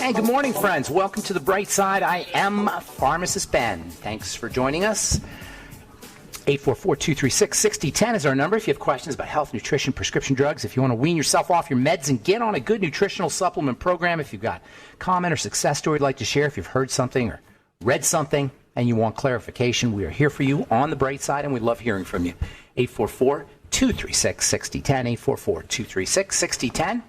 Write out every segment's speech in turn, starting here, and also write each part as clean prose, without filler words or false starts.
Hey, good morning, friends. Welcome to the Bright Side. I am Pharmacist Ben. Thanks for joining us. 844-236-6010 is our number if you have questions about health, nutrition, prescription drugs. If you want to wean yourself off your meds and get on a good nutritional supplement program, if you've got a comment or success story you'd like to share, if you've heard something or read something and you want clarification, we are here for you on the Bright Side, and we love hearing from you. 844-236-6010, 844-236-6010.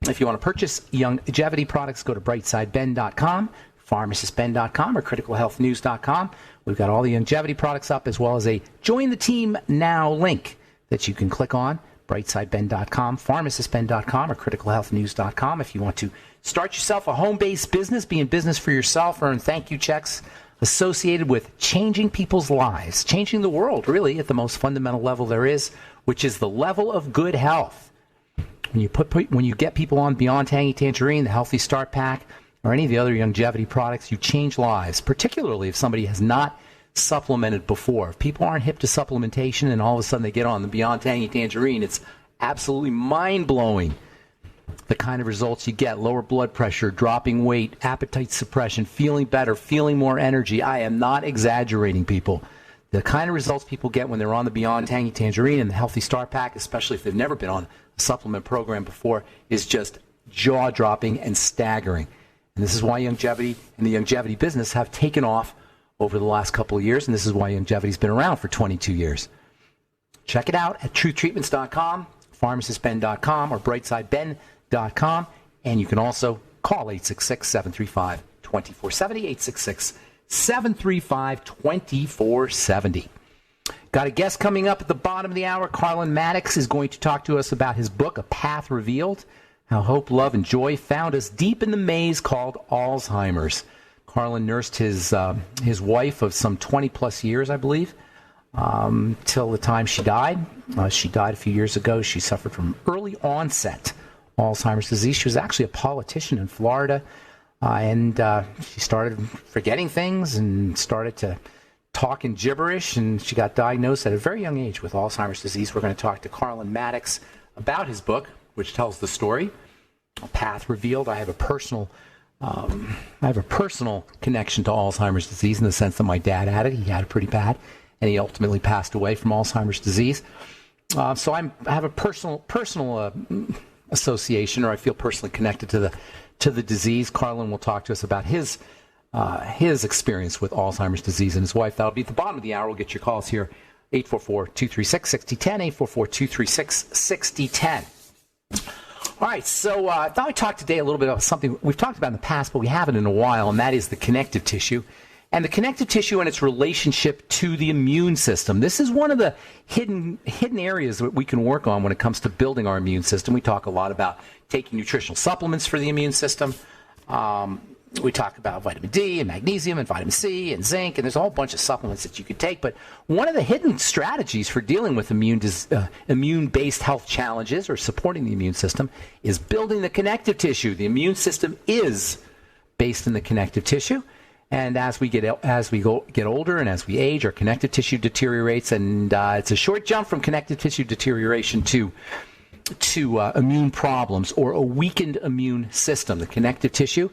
If you want to purchase longevity products, go to brightsideben.com, pharmacistben.com, or criticalhealthnews.com. We've got all the longevity products up, as well as a Join the Team Now link that you can click on, brightsideben.com, pharmacistben.com, or criticalhealthnews.com. If you want to start yourself a home-based business, be in business for yourself, earn thank you checks associated with changing people's lives, changing the world, really, at the most fundamental level there is, which is the level of good health. When you get people on Beyond Tangy Tangerine, the Healthy Start Pack, or any of the other longevity products, you change lives, particularly if somebody has not supplemented before. If people aren't hip to supplementation and all of a sudden they get on the Beyond Tangy Tangerine, it's absolutely mind-blowing the kind of results you get. Lower blood pressure, dropping weight, appetite suppression, feeling better, feeling more energy. I am not exaggerating, people. The kind of results people get when they're on the Beyond Tangy Tangerine and the Healthy Start Pack, especially if they've never been on a supplement program before, is just jaw-dropping and staggering. And this is why longevity and the longevity business have taken off over the last couple of years, and this is why longevity's been around for 22 years. Check it out at truthtreatments.com, pharmacistben.com, or brightsideben.com, and you can also call 866-735-2470, 866-735-2470. Got a guest coming up at the bottom of the hour. Carlin Maddox is going to talk to us about his book, A Path Revealed, How Hope, Love, and Joy Found Us Deep in the Maze Called Alzheimer's. Carlin nursed his wife of some 20-plus years, I believe, till the time she died. She died a few years ago. She suffered from early onset Alzheimer's disease. She was actually a politician in Florida, and she started forgetting things and started to talking gibberish, and she got diagnosed at a very young age with Alzheimer's disease. We're going to talk to Carlin Maddox about his book, which tells the story, A Path Revealed. I have a personal connection to Alzheimer's disease in the sense that my dad had it. He had it pretty bad, and he ultimately passed away from Alzheimer's disease. So I have a personal association, or I feel personally connected to the disease. Carlin will talk to us about his experience with Alzheimer's disease and his wife. That'll be at the bottom of the hour. We'll get your calls here, 844-236-6010, 844-236-6010. All right, so I thought I'd talk today a little bit about something we've talked about in the past, but we haven't in a while, and that is the connective tissue. And the connective tissue and its relationship to the immune system. This is one of the hidden areas that we can work on when it comes to building our immune system. We talk a lot about taking nutritional supplements for the immune system. We talk about vitamin D and magnesium and vitamin C and zinc, and there's a whole bunch of supplements that you could take. But one of the hidden strategies for dealing with immune-based health challenges or supporting the immune system is building the connective tissue. The immune system is based in the connective tissue, and as we get older and as we age, our connective tissue deteriorates, and it's a short jump from connective tissue deterioration to immune problems or a weakened immune system. The connective tissue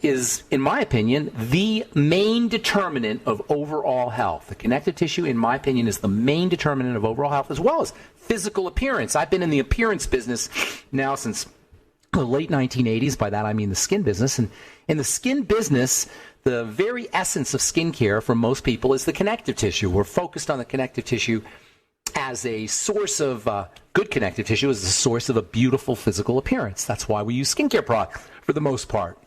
is, in my opinion, the main determinant of overall health. The connective tissue, in my opinion, is the main determinant of overall health, as well as physical appearance. I've been in the appearance business now since the late 1980s. By that, I mean the skin business. And in the skin business, the very essence of skincare for most people is the connective tissue. We're focused on the connective tissue as a source of good connective tissue, as a source of a beautiful physical appearance. That's why we use skincare products for the most part.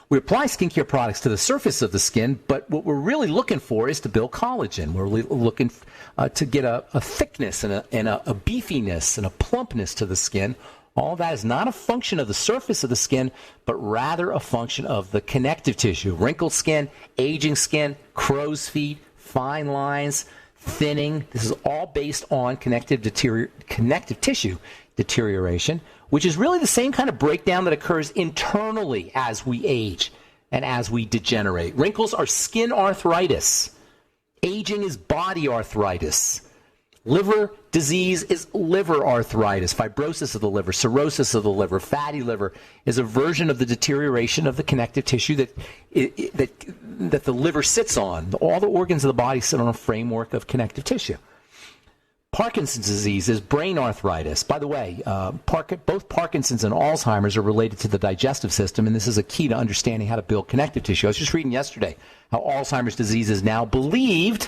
We apply skincare products to the surface of the skin, but what we're really looking for is to build collagen. We're really looking to get a thickness and a beefiness and a plumpness to the skin. All that is not a function of the surface of the skin, but rather a function of the connective tissue. Wrinkled skin, aging skin, crow's feet, fine lines, thinning. This is all based on connective tissue deterioration, which is really the same kind of breakdown that occurs internally as we age and as we degenerate. Wrinkles are skin arthritis. Aging is body arthritis. Liver disease is liver arthritis, fibrosis of the liver, cirrhosis of the liver, fatty liver is a version of the deterioration of the connective tissue that the liver sits on. All the organs of the body sit on a framework of connective tissue. Parkinson's disease is brain arthritis. By the way, both Parkinson's and Alzheimer's are related to the digestive system, and this is a key to understanding how to build connective tissue. I was just reading yesterday how Alzheimer's disease is now believed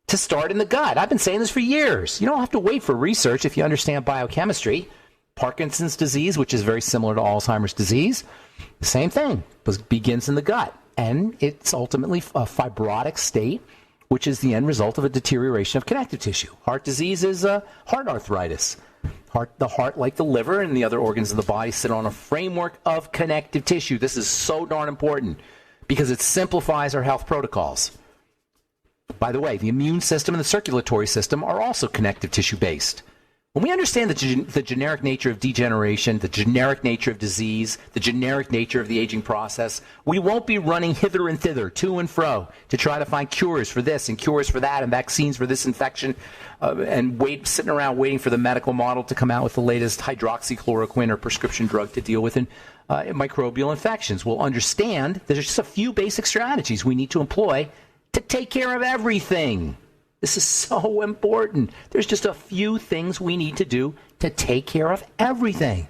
to start in the gut. I've been saying this for years. You don't have to wait for research if you understand biochemistry. Parkinson's disease, which is very similar to Alzheimer's disease, the same thing, begins in the gut, and it's ultimately a fibrotic state, which is the end result of a deterioration of connective tissue. Heart disease is heart arthritis. The heart, like the liver and the other organs of the body, sit on a framework of connective tissue. This is so darn important because it simplifies our health protocols. By the way, the immune system and the circulatory system are also connective tissue based. When we understand the generic nature of degeneration, the generic nature of disease, the generic nature of the aging process, we won't be running hither and thither, to and fro, to try to find cures for this and cures for that and vaccines for this infection, sitting around waiting for the medical model to come out with the latest hydroxychloroquine or prescription drug to deal with microbial infections. We'll understand there's just a few basic strategies we need to employ to take care of everything. This is so important. There's just a few things we need to do to take care of everything.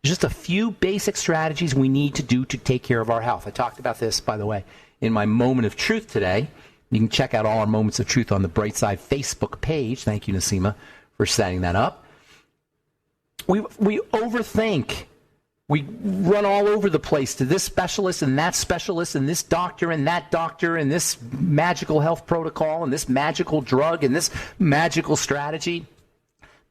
There's just a few basic strategies we need to do to take care of our health. I talked about this, by the way, in my Moment of Truth today. You can check out all our Moments of Truth on the Brightside Facebook page. Thank you, Nasima, for setting that up. We overthink. We run all over the place to this specialist and this doctor and that doctor and this magical health protocol and this magical drug and this magical strategy.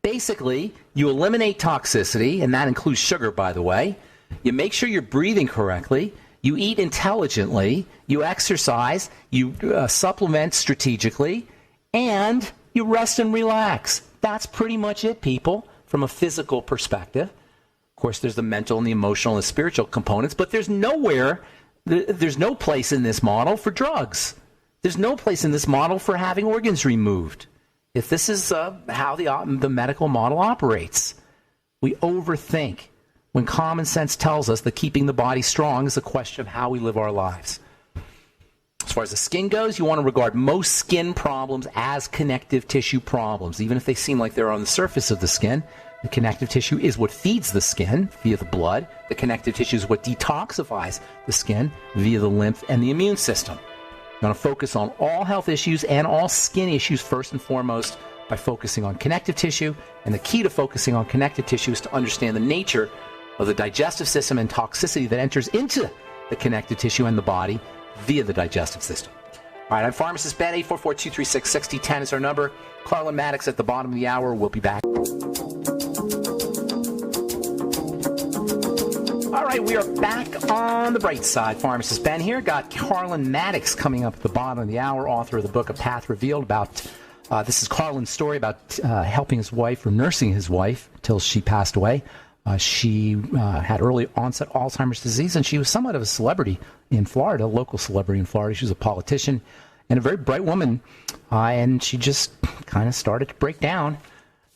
Basically, you eliminate toxicity, and that includes sugar, by the way. You make sure you're breathing correctly. You eat intelligently. You exercise. You supplement strategically. And you rest and relax. That's pretty much it, people, from a physical perspective. Of course, there's the mental and the emotional and the spiritual components, but there's no place in this model for drugs. There's no place in this model for having organs removed. If this is how the medical model operates, we overthink when common sense tells us that keeping the body strong is a question of how we live our lives. As far as the skin goes, you want to regard most skin problems as connective tissue problems, even if they seem like they're on the surface of the skin. The connective tissue is what feeds the skin via the blood. The connective tissue is what detoxifies the skin via the lymph and the immune system. You want to focus on all health issues and all skin issues first and foremost by focusing on connective tissue. And the key to focusing on connective tissue is to understand the nature of the digestive system and toxicity that enters into the connective tissue and the body via the digestive system. All right, I'm Pharmacist Ben. 844-236-6010 is our number. Carlin Maddox at the bottom of the hour. We'll be back. All right, we are back on the bright side. Pharmacist Ben here. Got Carlin Maddox coming up at the bottom of the hour, author of the book A Path Revealed. This is Carlin's story about helping his wife or nursing his wife till she passed away. She had early onset Alzheimer's disease, and she was somewhat of a celebrity in Florida, a local celebrity in Florida. She was a politician and a very bright woman, and she just kind of started to break down.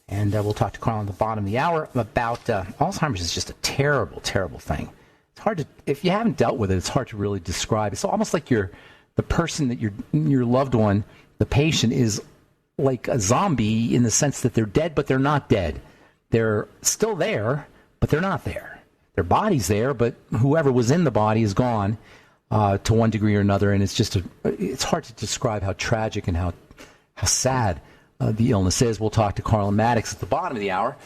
And we'll talk to Carl at the bottom of the hour about Alzheimer's. Is just a terrible, terrible thing. It's hard to, if you haven't dealt with it, it's hard to really describe. It's almost like the person that your loved one, the patient, is like a zombie in the sense that they're dead, but they're not dead. They're still there, but they're not there. Their body's there, but whoever was in the body is gone to one degree or another. And it's hard to describe how tragic and how sad the illness is. We'll talk to Carlin Maddox at the bottom of the hour,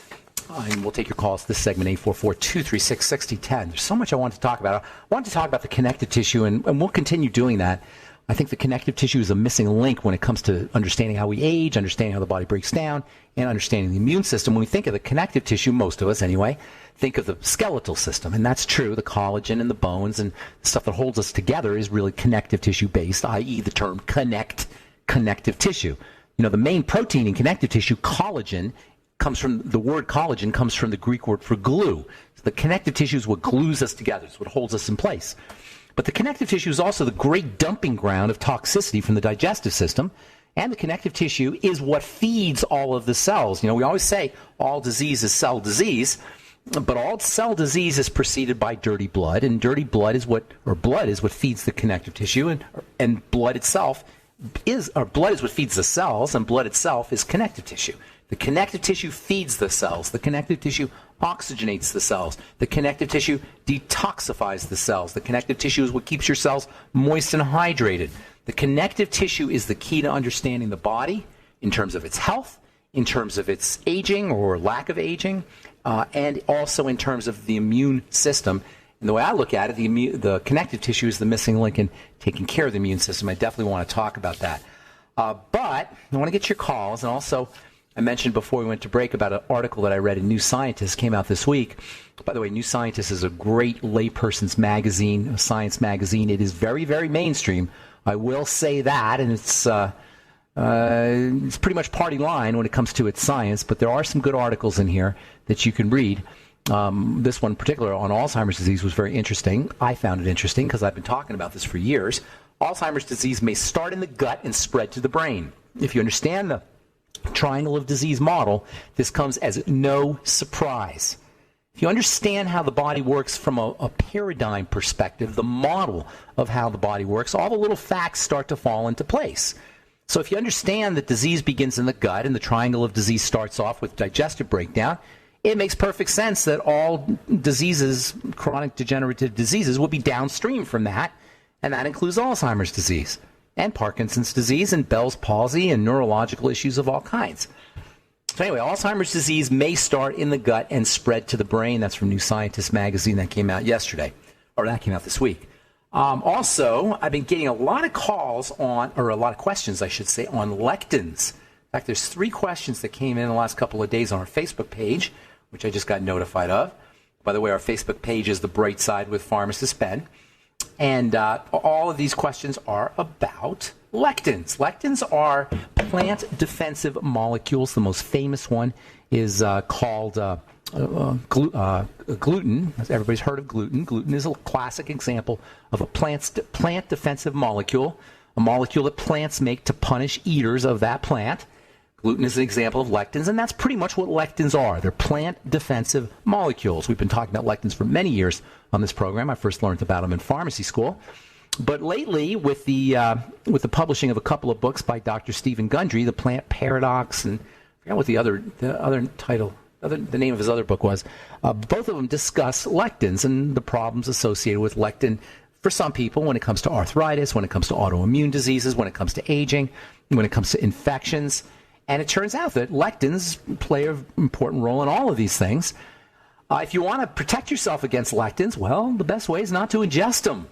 and we'll take your calls this segment, 844-236-6010. There's so much I want to talk about. I want to talk about the connective tissue, and we'll continue doing that. I think the connective tissue is a missing link when it comes to understanding how we age, understanding how the body breaks down, and understanding the immune system. When we think of the connective tissue, most of us anyway, think of the skeletal system, and that's true. The collagen and the bones and the stuff that holds us together is really connective tissue based, i.e. the term connective tissue. You know, the main protein in connective tissue, collagen, the word collagen comes from the Greek word for glue. So the connective tissue is what glues us together. It's what holds us in place. But the connective tissue is also the great dumping ground of toxicity from the digestive system. And the connective tissue is what feeds all of the cells. We always say all disease is cell disease, but all cell disease is preceded by dirty blood, and dirty blood is what feeds the connective tissue, and blood is what feeds the cells, and blood itself is connective tissue. The connective tissue feeds the cells. The connective tissue oxygenates the cells. The connective tissue detoxifies the cells. The connective tissue is what keeps your cells moist and hydrated. The connective tissue is the key to understanding the body in terms of its health, in terms of its aging or lack of aging, and also in terms of the immune system. And the way I look at it, the connective tissue is the missing link in taking care of the immune system. I definitely want to talk about that. But I want to get your calls, and also I mentioned before we went to break about an article that I read in New Scientist, came out this week. By the way, New Scientist is a great layperson's magazine, a science magazine. It is very, very mainstream. I will say that, and it's pretty much party line when it comes to its science, but there are some good articles in here that you can read. This one in particular on Alzheimer's disease was very interesting. I found it interesting because I've been talking about this for years. Alzheimer's disease may start in the gut and spread to the brain. If you understand the triangle of disease model, this comes as no surprise. If you understand how the body works from a paradigm perspective, the model of how the body works, all the little facts start to fall into place. So if you understand that disease begins in the gut and the triangle of disease starts off with digestive breakdown, it makes perfect sense that all diseases, chronic degenerative diseases, will be downstream from that, and that includes Alzheimer's disease and Parkinson's disease and Bell's palsy and neurological issues of all kinds. So anyway, Alzheimer's disease may start in the gut and spread to the brain. That's from New Scientist magazine that came out yesterday, or that came out this week. Also, I've been getting a lot of calls on, or a lot of questions, I should say, on lectins. In fact, there's 3 questions that came in the last couple of days on our Facebook page, which I just got notified of. By the way, our Facebook page is The Bright Side with Pharmacist Ben. And all of these questions are about lectins. Lectins are plant defensive molecules. The most famous one is called gluten. Everybody's heard of gluten. Gluten is a classic example of a plant defensive molecule, a molecule that plants make to punish eaters of that plant. Gluten is an example of lectins, and that's pretty much what lectins are. They're plant defensive molecules. We've been talking about lectins for many years on this program. I first learned about them in pharmacy school. But lately, with the publishing of a couple of books by Dr. Stephen Gundry, The Plant Paradox, and I forgot what the name of his other book was, both of them discuss lectins and the problems associated with lectin for some people when it comes to arthritis, when it comes to autoimmune diseases, when it comes to aging, when it comes to infections. And it turns out that lectins play an important role in all of these things. If you want to protect yourself against lectins, well, the best way is not to ingest them.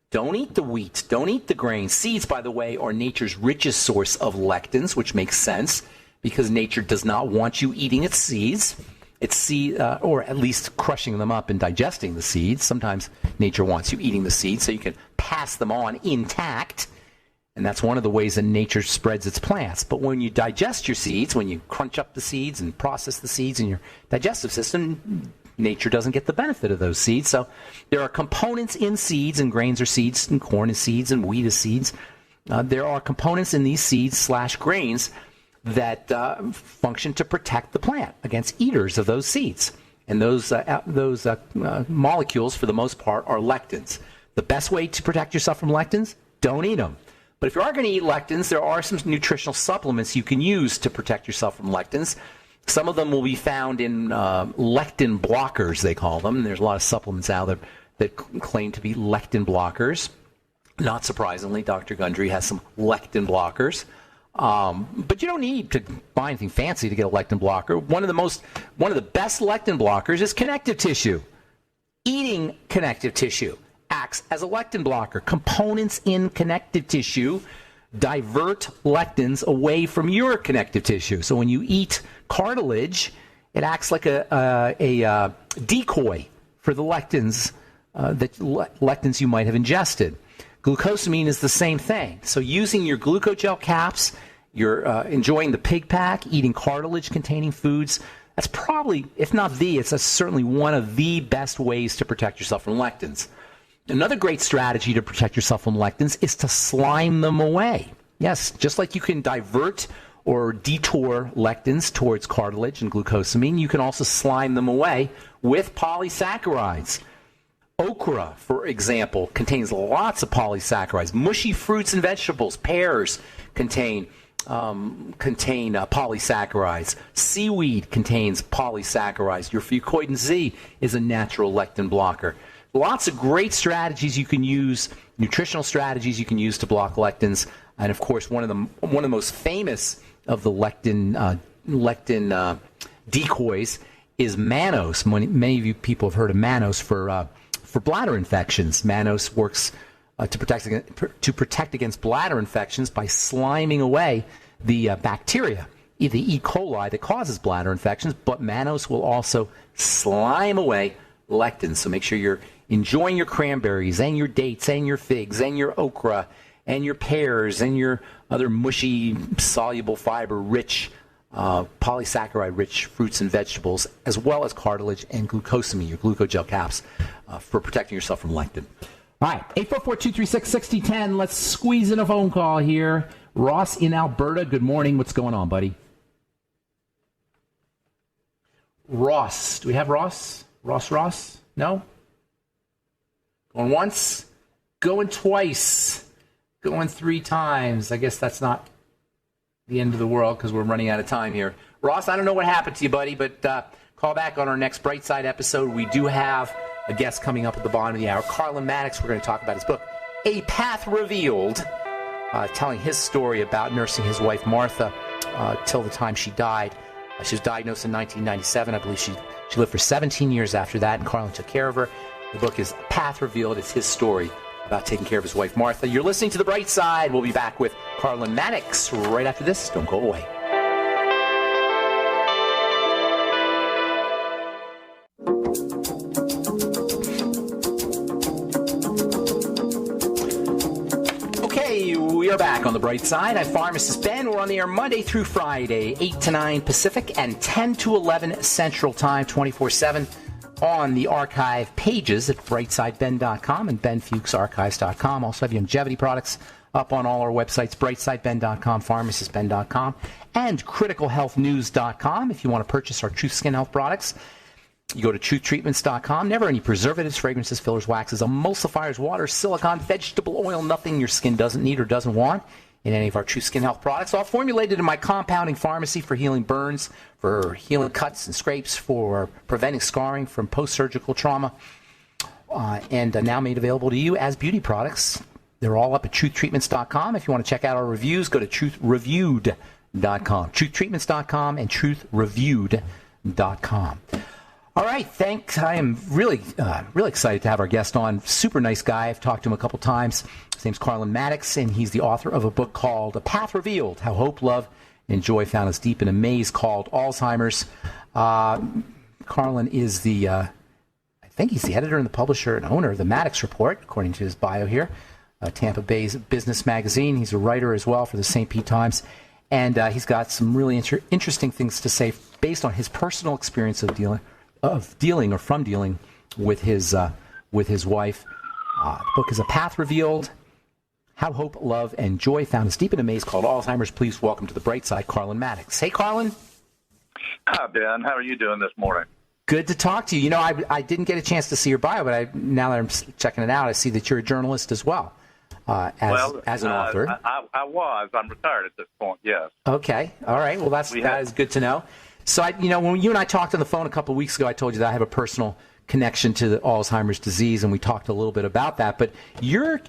Don't eat the wheat. Don't eat the grain. Seeds, by the way, are nature's richest source of lectins, which makes sense because nature does not want you eating its seeds. Or at least crushing them up and digesting the seeds. Sometimes nature wants you eating the seeds so you can pass them on intact. And that's one of the ways that nature spreads its plants. But when you digest your seeds, when you crunch up the seeds and process the seeds in your digestive system, nature doesn't get the benefit of those seeds. So there are components in seeds, and grains are seeds, and corn is seeds, and wheat is seeds. There are components in these seeds / grains that function to protect the plant against eaters of those seeds. And those molecules, for the most part, are lectins. The best way to protect yourself from lectins, don't eat them. But if you are going to eat lectins, there are some nutritional supplements you can use to protect yourself from lectins. Some of them will be found in lectin blockers, they call them. There's a lot of supplements out there that claim to be lectin blockers. Not surprisingly, Dr. Gundry has some lectin blockers. But you don't need to buy anything fancy to get a lectin blocker. One of the best lectin blockers is connective tissue. Eating connective tissue acts as a lectin blocker. Components in connective tissue divert lectins away from your connective tissue. So when you eat cartilage, it acts like a decoy for the lectins lectins you might have ingested. Glucosamine is the same thing. So using your glucogel caps, you're enjoying the pig pack, eating cartilage-containing foods, that's probably, if not it's certainly one of the best ways to protect yourself from lectins. Another great strategy to protect yourself from lectins is to slime them away. Yes, just like you can divert or detour lectins towards cartilage and glucosamine, you can also slime them away with polysaccharides. Okra, for example, contains lots of polysaccharides. Mushy fruits and vegetables, pears, contain polysaccharides. Seaweed contains polysaccharides. Your fucoidan Z is a natural lectin blocker. Lots of great strategies you can use, nutritional strategies you can use to block lectins. And of course, one of the most famous of the lectin decoys is mannose. Many of you people have heard of mannose for bladder infections. Mannose works to protect against bladder infections by sliming away the bacteria, the E. coli that causes bladder infections. But mannose will also slime away lectins. So make sure you're enjoying your cranberries and your dates and your figs and your okra and your pears and your other mushy, soluble fiber-rich, polysaccharide-rich fruits and vegetables, as well as cartilage and glucosamine, your glucogel caps, for protecting yourself from lectin. All right, 844-236-6010. Let's squeeze in a phone call here. Ross in Alberta, good morning. What's going on, buddy? Ross. Do we have Ross? Ross? No? Going once? Going twice? Going three times? I guess that's not the end of the world because we're running out of time here. Ross, I don't know what happened to you, buddy, but call back on our next Brightside episode. We do have a guest coming up at the bottom of the hour, Carlin Maddox. We're going to talk about his book, A Path Revealed, telling his story about nursing his wife, Martha, till the time she died. She was diagnosed in 1997. I believe she lived for 17 years after that, and Carlin took care of her. The book is Path Revealed. It's his story about taking care of his wife, Martha. You're listening to The Bright Side. We'll be back with Carlin Maddox right after this. Don't go away. Okay, we are back on The Bright Side. I'm Pharmacist Ben. We're on the air Monday through Friday, 8 to 9 Pacific and 10 to 11 Central Time, 24/7. On the archive pages at brightsideben.com and benfuchsarchives.com. Also have longevity products up on all our websites, brightsideben.com, pharmacistben.com, and criticalhealthnews.com. If you want to purchase our Truth Skin Health products, you go to truthtreatments.com. Never any preservatives, fragrances, fillers, waxes, emulsifiers, water, silicone, vegetable oil, nothing your skin doesn't need or doesn't want in any of our True Skin Health products, all formulated in my compounding pharmacy for healing burns, for healing cuts and scrapes, for preventing scarring from post-surgical trauma, and now made available to you as beauty products. They're all up at truthtreatments.com. If you want to check out our reviews, go to truthreviewed.com, truthtreatments.com and truthreviewed.com. All right, thanks. I am really excited to have our guest on. Super nice guy. I've talked to him a couple times. His name's Carlin Maddox, and he's the author of a book called A Path Revealed, How Hope, Love, and Joy Found Us Deep in a Maze Called Alzheimer's. Carlin is I think he's the editor and the publisher and owner of the Maddox Report, according to his bio here, Tampa Bay's business magazine. He's a writer as well for the St. Pete Times, and he's got some really interesting things to say based on his personal experience of dealing with his wife. The book is A Path Revealed, How Hope, Love, and Joy Found Us Deep in a Maze Called Alzheimer's. Please welcome to the Bright Side, Carlin Maddox. Hey, Carlin. Hi, Ben. How are you doing this morning? Good to talk to you. You know, I didn't get a chance to see your bio, but now that I'm checking it out, I see that you're a journalist as well, as an author. I was. I'm retired at this point, yes. Okay. All right. Well, that is good to know. So, when you and I talked on the phone a couple of weeks ago, I told you that I have a personal connection to the Alzheimer's disease, and we talked a little bit about that. But your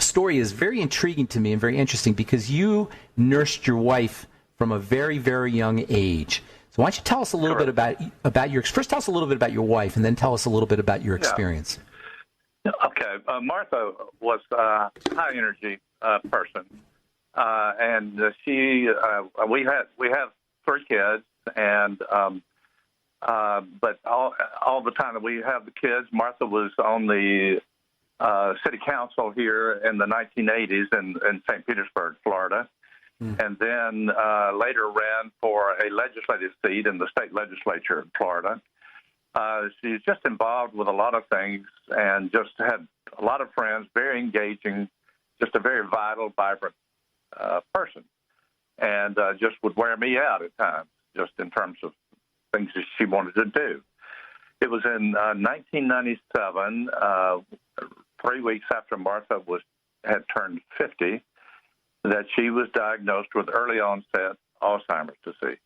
story is very intriguing to me and very interesting because you nursed your wife from a very, very young age. So why don't you tell us a little bit about first tell us a little bit about your wife, and then tell us a little bit about your experience. Okay. Martha was a high-energy person, and we have 3 kids, and but all the time that we have the kids, Martha was on the city council here in the 1980s in St. Petersburg, Florida, and then later ran for a legislative seat in the state legislature in Florida. She's just involved with a lot of things and just had a lot of friends, very engaging, just a very vital, vibrant person, and just would wear me out at times, just in terms of things that she wanted to do. It was in 1997, 3 weeks after Martha had turned 50, that she was diagnosed with early onset Alzheimer's disease,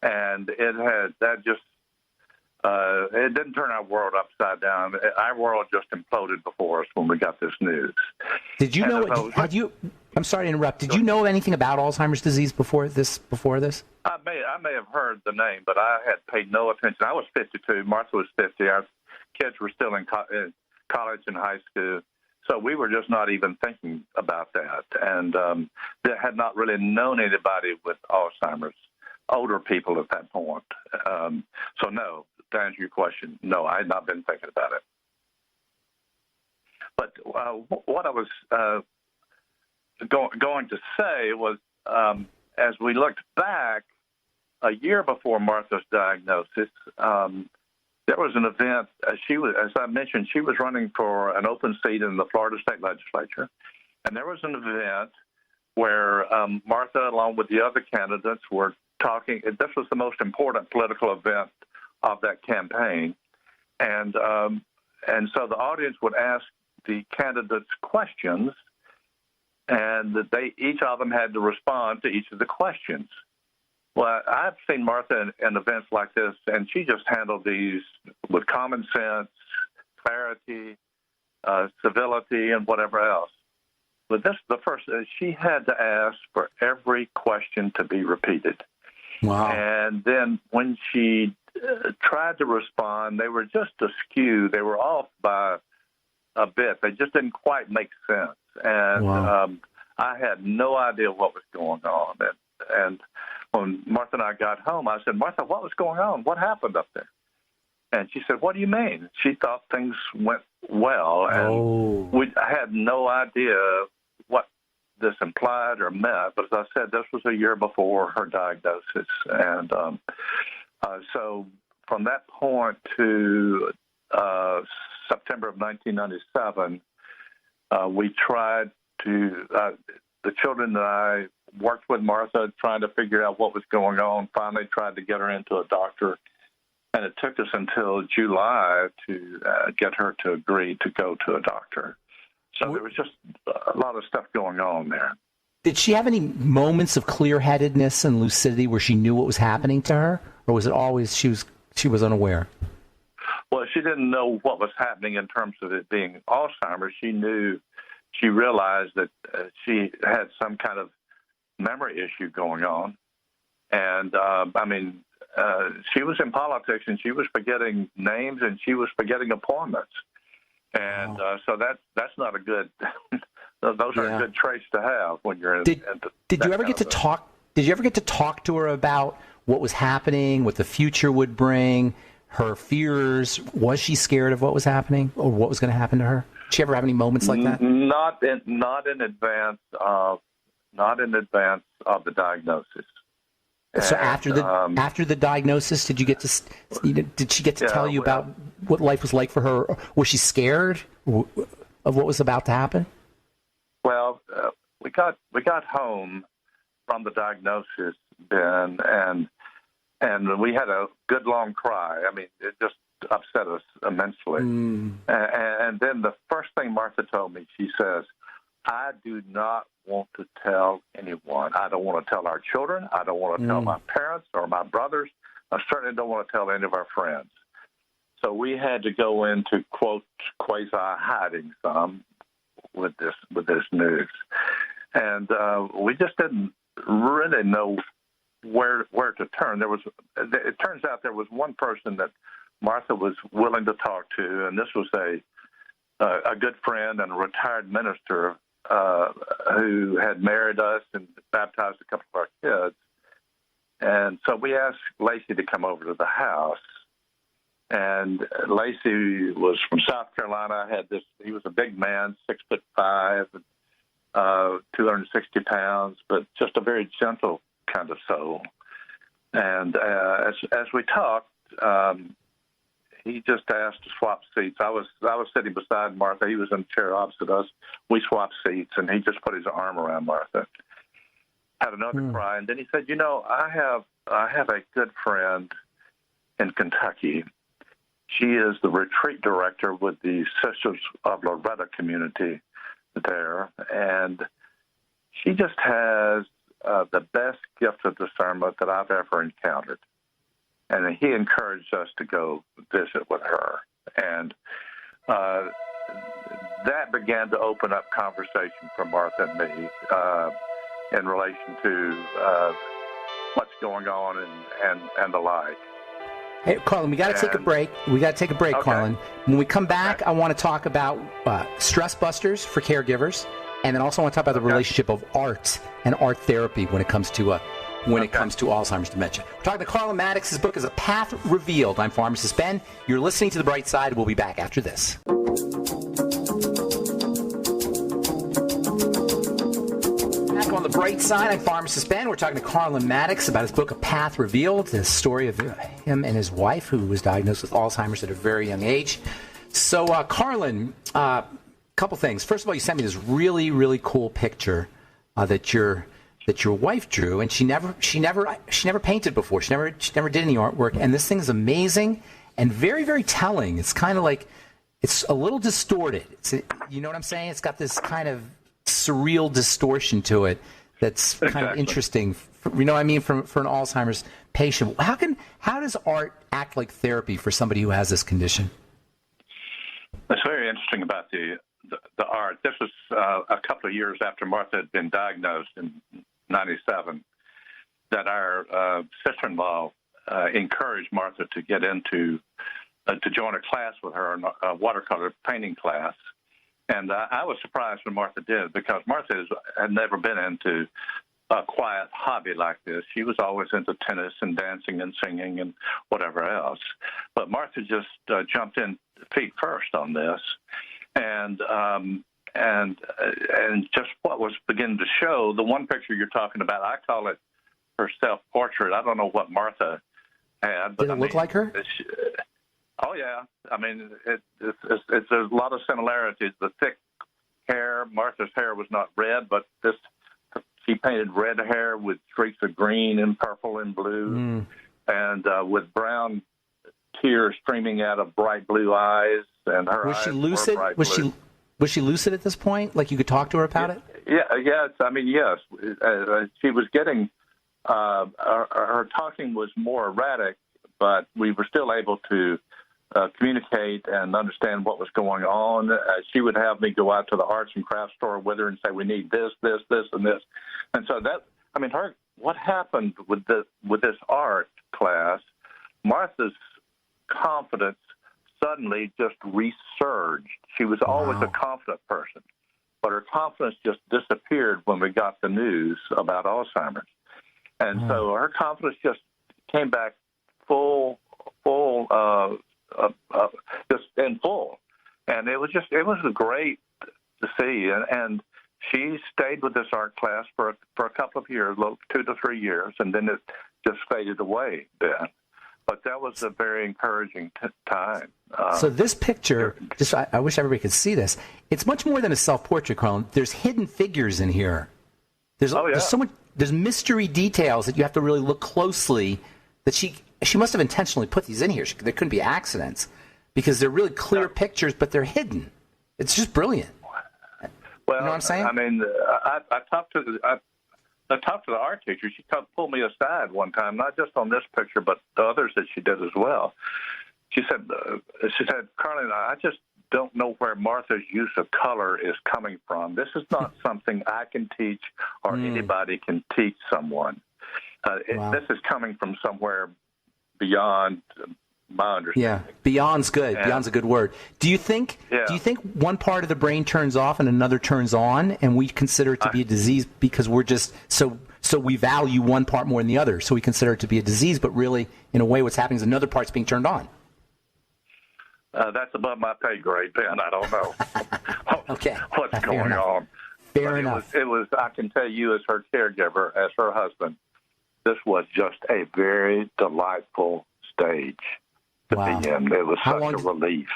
and it didn't turn our world upside down. Our world just imploded before us when we got this news. Did you know? I'm sorry to interrupt. Did you know anything about Alzheimer's disease before this? I may have heard the name, but I had paid no attention. I was 52. Martha was 50. Our kids were still in college and high school, so we were just not even thinking about that. And they had not really known anybody with Alzheimer's, older people at that point. So no, to answer your question, no, I had not been thinking about it. But what I was going to say was, as we looked back, a year before Martha's diagnosis, there was an event. As I mentioned, she was running for an open seat in the Florida State Legislature, and there was an event where Martha, along with the other candidates, were talking. This was the most important political event of that campaign, and so the audience would ask the candidates questions, and each of them had to respond to each of the questions. Well, I've seen Martha in events like this, and she just handled these with common sense, clarity, civility, and whatever else. But she had to ask for every question to be repeated. Wow. And then when she tried to respond, they were just askew. They were off by a bit. They just didn't quite make sense. And wow. I had no idea what was going on. And when Martha and I got home, I said, Martha, what was going on? What happened up there? And she said, what do you mean? She thought things went well. And I had no idea what this implied or meant. But as I said, this was a year before her diagnosis. And so from that point to September of 1997, we tried to, the children and I worked with Martha trying to figure out what was going on, finally tried to get her into a doctor. And it took us until July to get her to agree to go to a doctor. So there was just a lot of stuff going on there. Did she have any moments of clear-headedness and lucidity where she knew what was happening to her? Or was it always she was unaware? Well, she didn't know what was happening in terms of it being Alzheimer's. She realized that she had some kind of memory issue going on. And, she was in politics, and she was forgetting names, and she was forgetting appointments. And so that's not a good those aren't good traits to have when you're in. Did you ever get to talk? Did you ever get to talk to her about what was happening, what the future would bring, her fears? Was she scared of what was happening or what was going to happen to her? Did she ever have any moments like that? Not in advance of the diagnosis. So after the diagnosis, did you get to did she get to tell you about what life was like for her? Was she scared of what was about to happen? Well, we got home from the diagnosis, Ben, and we had a good long cry. I mean, it just upset us immensely. And then the first thing Martha told me, she says, I do not want to tell anyone. I don't want to tell our children. I don't want to tell my parents or my brothers. I certainly don't want to tell any of our friends. So we had to go into, quote, quasi-hiding some with this news. And we just didn't really know where to turn. It turns out there was one person that Martha was willing to talk to, and this was a good friend and a retired minister who had married us and baptized a couple of our kids. And so we asked Lacey to come over to the house. And Lacey was from South Carolina. He was a big man, 6'5", 260 pounds, but just a very gentle kind of soul. And as we talked, he just asked to swap seats. I was sitting beside Martha. He was in the chair opposite us. We swapped seats, and he just put his arm around Martha. had another cry, and then he said, I have a good friend in Kentucky. She is the retreat director with the Sisters of Loretta community there, and she just has the best gift of discernment that I've ever encountered. And he encouraged us to go visit with her. And that began to open up conversation for Martha and me in relation to what's going on and the like. Hey, Carlin, we got to take a break. Okay. Carlin. When we come back, I want to talk about stress busters for caregivers, and then also want to talk about the relationship of art and art therapy when it comes to Alzheimer's dementia. We're talking to Carlin Maddox. His book is A Path Revealed. I'm Pharmacist Ben. You're listening to The Bright Side. We'll be back after this. Back on The Bright Side, I'm Pharmacist Ben. We're talking to Carlin Maddox about his book, A Path Revealed, the story of him and his wife, who was diagnosed with Alzheimer's at a very young age. So, Carlin, a couple things. First of all, you sent me this really, really cool picture that your wife drew, and she never painted before. She never did any artwork, and this thing is amazing and very, very telling. It's kind of like, it's a little distorted. You know what I'm saying? It's got this kind of surreal distortion to it that's kind of interesting. You know what I mean? For an Alzheimer's patient, how does art act like therapy for somebody who has this condition? That's very interesting about the art. This was a couple of years after Martha had been diagnosed in 97, that our sister-in-law encouraged Martha to get into to join a class with her, a watercolor painting class. And I was surprised when Martha did, because Martha had never been into a quiet hobby like this. She was always into tennis and dancing and singing and whatever else. But Martha just jumped in feet first on this. And just what was beginning to show, the one picture you're talking about, I call it her self-portrait. I don't know what Martha had. But Did it look like her? Oh, yeah. I mean, it's a lot of similarities. The thick hair, Martha's hair was not red, but she painted red hair with streaks of green and purple and blue, and with brown tears streaming out of bright blue eyes, and her was eyes she lucid? were bright blue. Was she lucid at this point? Like you could talk to her about it? Yes. I mean, yes. She was getting her talking was more erratic, but we were still able to communicate and understand what was going on. She would have me go out to the arts and crafts store with her and say, "We need this, this, this, and this." And so what happened with this art class? Martha's confidence suddenly just resurged. She was always a confident person, but her confidence just disappeared when we got the news about Alzheimer's. And so her confidence just came back just in full. And it was great to see. And she stayed with this art class for a couple of years, 2 to 3 years, and then it just faded away then. But that was a very encouraging time. So this picture, I wish everybody could see this. It's much more than a self-portrait, Carlin. There's hidden figures in here. There's so much. There's mystery details that you have to really look closely. That she must have intentionally put these in here. There couldn't be accidents, because they're really clear pictures, but they're hidden. It's just brilliant. Well, you know what I'm saying? I mean, I talked to the art teacher. She pulled me aside one time, not just on this picture, but the others that she did as well. She said, "Carlin, I just don't know where Martha's use of color is coming from. This is not something I can teach or anybody can teach someone. This is coming from somewhere beyond my understanding." Yeah, beyond's good. Beyond's a good word. Do you think one part of the brain turns off and another turns on, and we consider it to be a disease because we're just so we value one part more than the other, so we consider it to be a disease, but really, in a way, what's happening is another part's being turned on? That's above my pay grade, Ben. I don't know. Okay. What's going on? Fair enough. It was. I can tell you, as her caregiver, as her husband, this was just a very delightful stage to be in. It was such a relief.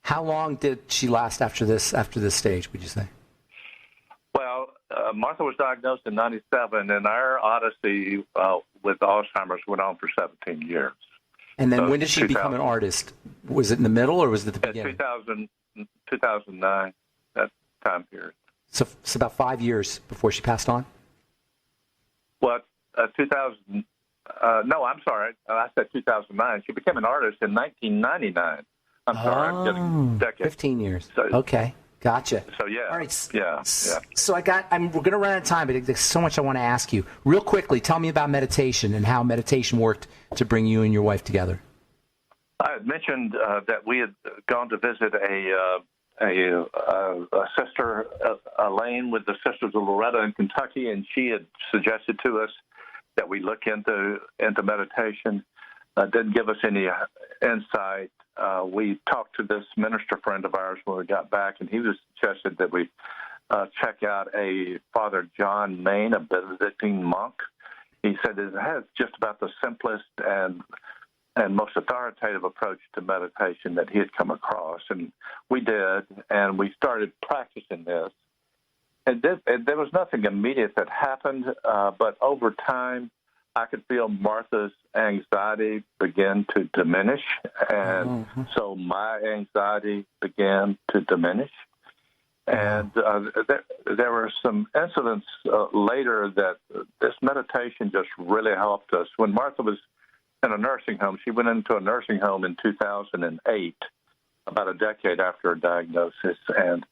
How long did she last after this stage, would you say? Well, Martha was diagnosed in '97, and our odyssey with Alzheimer's went on for 17 years. And then when did she become an artist? Was it in the middle or was it at the beginning? 2009, that time period. So it's about 5 years before she passed on? What? 2000? No, I'm sorry. I said 2009. She became an artist in 1999. I'm sorry. I'm getting decades. 15 years. So, okay. Gotcha. So, yeah. All right. Yeah. So we're going to run out of time, but there's so much I want to ask you. Real quickly, tell me about meditation and how meditation worked to bring you and your wife together. I had mentioned that we had gone to visit a sister, Elaine, with the Sisters of Loretta in Kentucky, and she had suggested to us that we look into meditation. Didn't give us any insight. We talked to this minister friend of ours when we got back, and he was suggested that we check out a Father John Main, a Benedictine monk. He said it has just about the simplest and most authoritative approach to meditation that he had come across. And we did, and we started practicing this. And there was nothing immediate that happened, but over time, I could feel Martha's anxiety begin to diminish, and so my anxiety began to diminish. And there were some incidents later that this meditation just really helped us. When Martha was in a nursing home, she went into a nursing home in 2008, about a decade after her diagnosis, and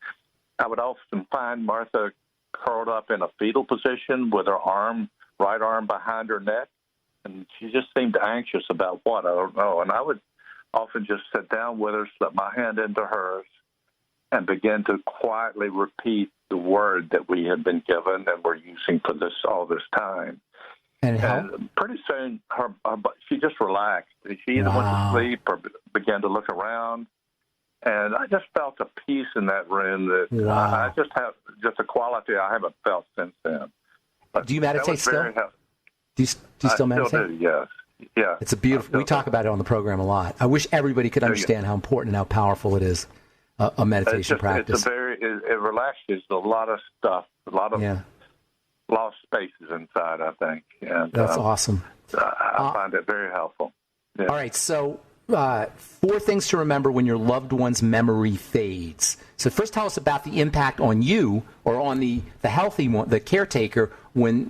I would often find Martha curled up in a fetal position with her right arm behind her neck, and she just seemed anxious about what, I don't know. And I would often just sit down with her, slip my hand into hers, and begin to quietly repeat the word that we had been given and were using for all this time. And pretty soon, she just relaxed. She either went to sleep or began to look around. And I just felt a peace in that room that I just have just a quality I haven't felt since then. But do you meditate still? Do you still meditate? Still do, yes. Yeah. It's a beautiful. We talk about it on the program a lot. I wish everybody could understand how important and how powerful it is. A meditation practice. It relaxes a lot of stuff, a lot of lost spaces inside, I think. And that's awesome. I find it very helpful. Yeah. All right, so 4 things to remember when your loved one's memory fades. So first tell us about the impact on you or on the healthy one, the caretaker, when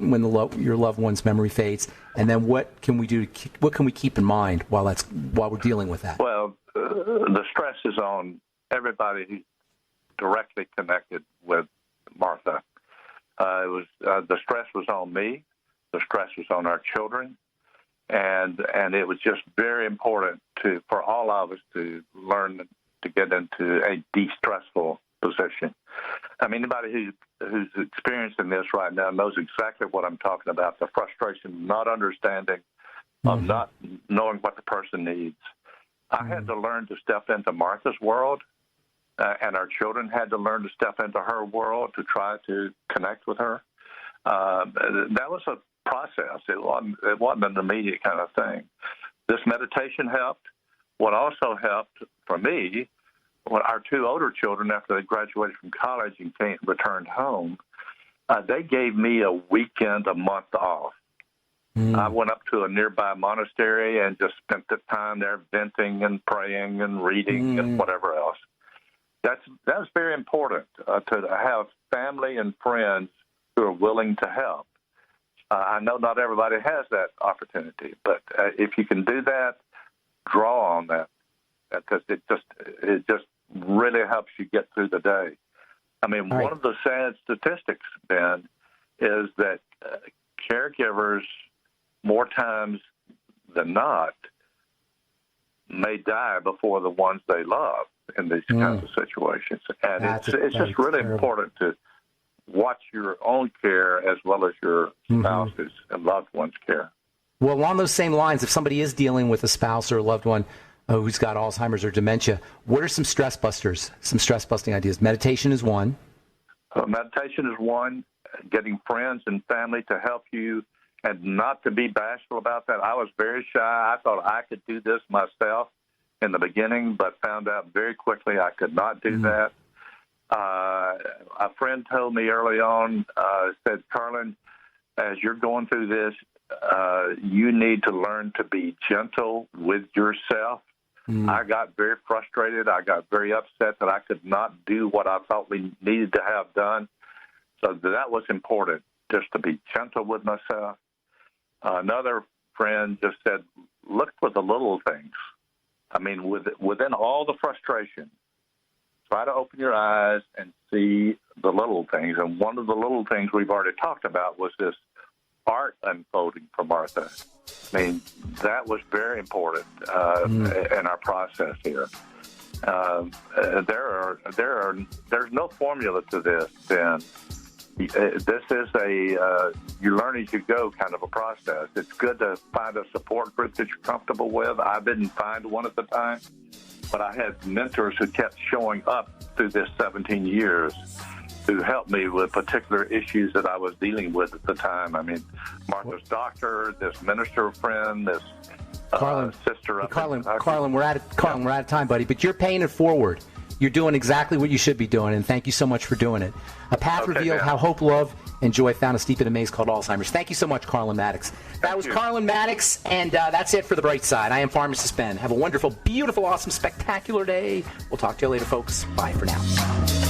your loved one's memory fades, and then what can we do? What can we keep in mind while we're dealing with that? Well, the stress is on everybody who's directly connected with Martha. The stress was on me. The stress was on our children, and it was just very important for all of us to learn to get into a de-stressful position. I mean, anybody who's experiencing this right now knows exactly what I'm talking about, the frustration, not understanding, of not knowing what the person needs. I had to learn to step into Martha's world, and our children had to learn to step into her world to try to connect with her. That was a process. It wasn't an immediate kind of thing. This meditation helped. What also helped for me, when our 2 older children, after they graduated from college and returned home, they gave me a weekend, a month off. I went up to a nearby monastery and just spent the time there venting and praying and reading and whatever else. That's very important, to have family and friends who are willing to help. I know not everybody has that opportunity, but if you can do that, draw on that, because it just really helps you get through the day. I mean, one of the sad statistics, Ben, is that caregivers, more times than not, may die before the ones they love in these kinds of situations. And it's just really important to watch your own care as well as your spouse's and loved one's care. Well, along those same lines, if somebody is dealing with a spouse or a loved one who's got Alzheimer's or dementia, what are some stress busters, some stress-busting ideas? Meditation is one. Meditation is one. Getting friends and family to help you, and not to be bashful about that. I was very shy. I thought I could do this myself in the beginning, but found out very quickly I could not do that. a friend told me early on, said, Carlin, as you're going through this, you need to learn to be gentle with yourself. I got very frustrated. I got very upset that I could not do what I thought we needed to have done. So that was important, just to be gentle with myself. Another friend just said, look for the little things. I mean, within all the frustration, try to open your eyes and see the little things. And one of the little things we've already talked about was this art unfolding for Martha. I mean, that was very important in our process here. There's no formula to this, Ben. This is you learn as you go kind of a process. It's good to find a support group that you're comfortable with. I didn't find one at the time, but I had mentors who kept showing up through this 17 years who helped me with particular issues that I was dealing with at the time. I mean, Martha's doctor, this minister friend, this sister. Carlin, we're out of time, buddy. But you're paying it forward. You're doing exactly what you should be doing, and thank you so much for doing it. A path revealed, how hope, love, and joy found a steep in a maze called Alzheimer's. Thank you so much, Carlin Maddox. That was Carlin Maddox, and that's it for The Bright Side. I am Pharmacist Ben. Have a wonderful, beautiful, awesome, spectacular day. We'll talk to you later, folks. Bye for now.